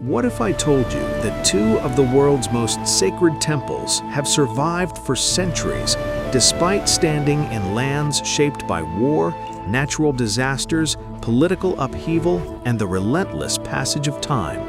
What if I told you that two of the world's most sacred temples have survived for centuries despite standing in lands shaped by war, natural disasters, political upheaval, and the relentless passage of time?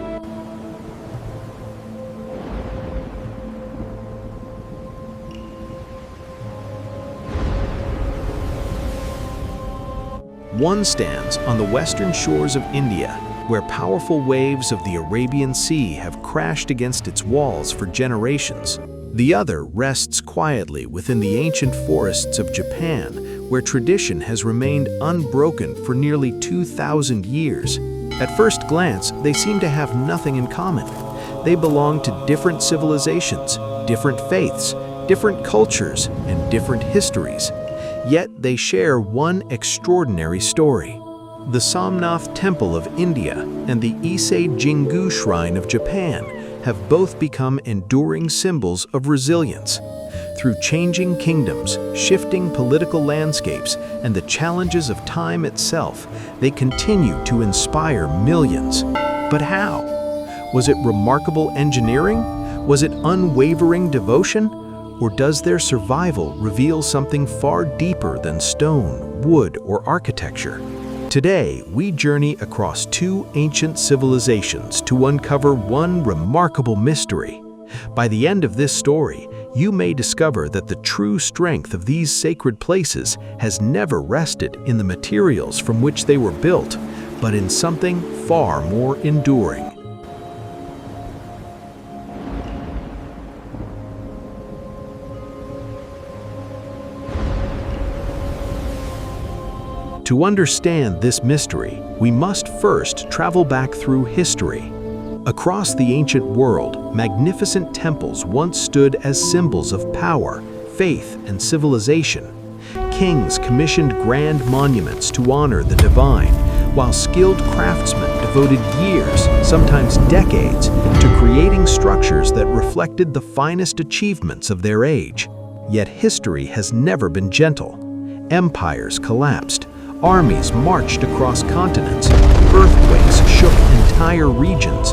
One stands on the western shores of India, where powerful waves of the Arabian Sea have crashed against its walls for generations. The other rests quietly within the ancient forests of Japan, where tradition has remained unbroken for nearly 2,000 years. At first glance, they seem to have nothing in common. They belong to different civilizations, different faiths, different cultures, and different histories. Yet they share one extraordinary story. The Somnath Temple of India and the Ise Grand Shrine of Japan have both become enduring symbols of resilience. Through changing kingdoms, shifting political landscapes, and the challenges of time itself, they continue to inspire millions. But how? Was it remarkable engineering? Was it unwavering devotion? Or does their survival reveal something far deeper than stone, wood, or architecture? Today, we journey across two ancient civilizations to uncover one remarkable mystery. By the end of this story, you may discover that the true strength of these sacred places has never rested in the materials from which they were built, but in something far more enduring. To understand this mystery, we must first travel back through history. Across the ancient world, magnificent temples once stood as symbols of power, faith, and civilization. Kings commissioned grand monuments to honor the divine, while skilled craftsmen devoted years, sometimes decades, to creating structures that reflected the finest achievements of their age. Yet history has never been gentle. Empires collapsed. Armies marched across continents, earthquakes shook entire regions,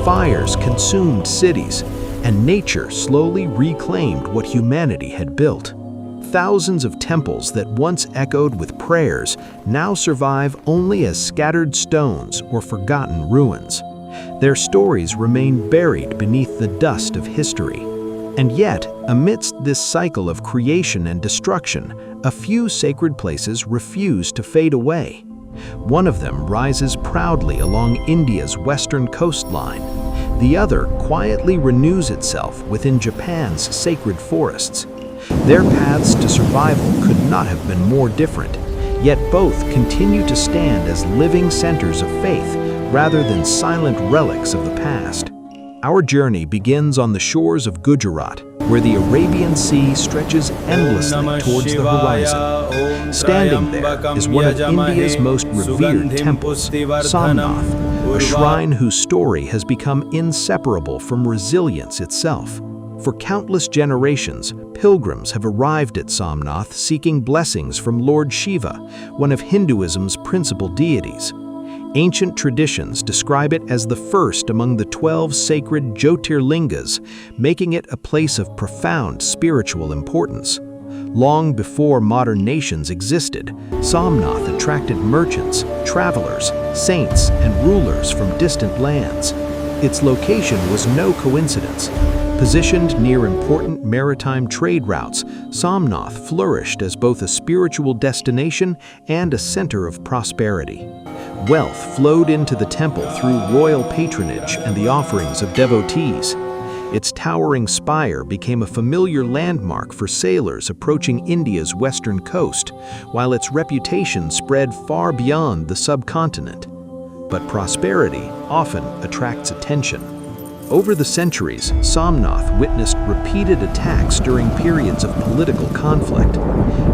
fires consumed cities, and nature slowly reclaimed what humanity had built. Thousands of temples that once echoed with prayers now survive only as scattered stones or forgotten ruins. Their stories remain buried beneath the dust of history. And yet, amidst this cycle of creation and destruction, a few sacred places refuse to fade away. One of them rises proudly along India's western coastline. The other quietly renews itself within Japan's sacred forests. Their paths to survival could not have been more different, yet both continue to stand as living centers of faith rather than silent relics of the past. Our journey begins on the shores of Gujarat, where the Arabian Sea stretches endlessly towards the horizon. Standing there is one of India's most revered temples, Somnath, a shrine whose story has become inseparable from resilience itself. For countless generations, pilgrims have arrived at Somnath seeking blessings from Lord Shiva, one of Hinduism's principal deities. Ancient traditions describe it as the first among the 12 sacred Jyotirlingas, making it a place of profound spiritual importance. Long before modern nations existed, Somnath attracted merchants, travelers, saints, and rulers from distant lands. Its location was no coincidence. Positioned near important maritime trade routes, Somnath flourished as both a spiritual destination and a center of prosperity. Wealth flowed into the temple through royal patronage and the offerings of devotees. Its towering spire became a familiar landmark for sailors approaching India's western coast, while its reputation spread far beyond the subcontinent. But prosperity often attracts attention. Over the centuries, Somnath witnessed repeated attacks during periods of political conflict.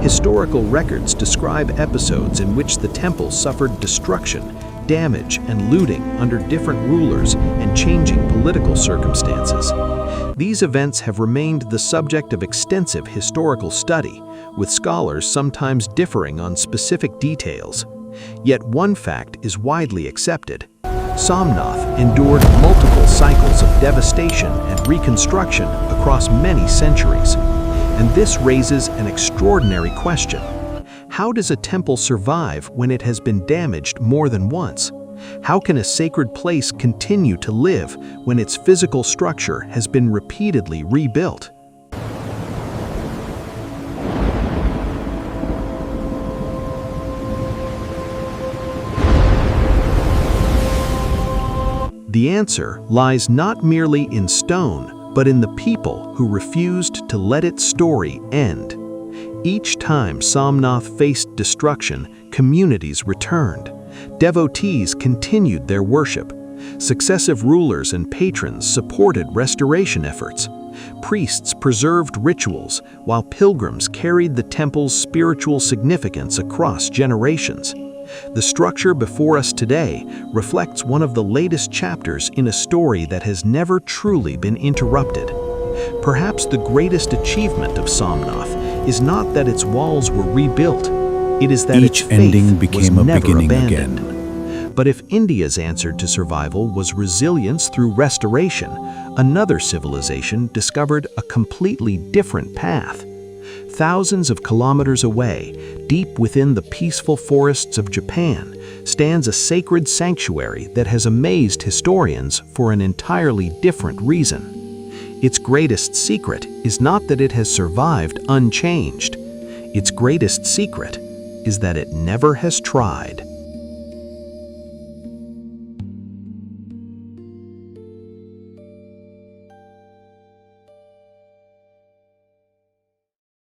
Historical records describe episodes in which the temple suffered destruction, damage, and looting under different rulers and changing political circumstances. These events have remained the subject of extensive historical study, with scholars sometimes differing on specific details. Yet one fact is widely accepted. Somnath endured multiple cycles of devastation and reconstruction across many centuries. And this raises an extraordinary question. How does a temple survive when it has been damaged more than once? How can a sacred place continue to live when its physical structure has been repeatedly rebuilt? The answer lies not merely in stone, but in the people who refused to let its story end. Each time Somnath faced destruction, communities returned. Devotees continued their worship. Successive rulers and patrons supported restoration efforts. Priests preserved rituals, while pilgrims carried the temple's spiritual significance across generations. The structure before us today reflects one of the latest chapters in a story that has never truly been interrupted. Perhaps the greatest achievement of Somnath is not that its walls were rebuilt, it is that each its ending faith became was a never beginning abandoned. again. But if India's answer to survival was resilience through restoration, another civilization discovered a completely different path. Thousands of kilometers away, deep within the peaceful forests of Japan, stands a sacred sanctuary that has amazed historians for an entirely different reason. Its greatest secret is not that it has survived unchanged. Its greatest secret is that it never has tried.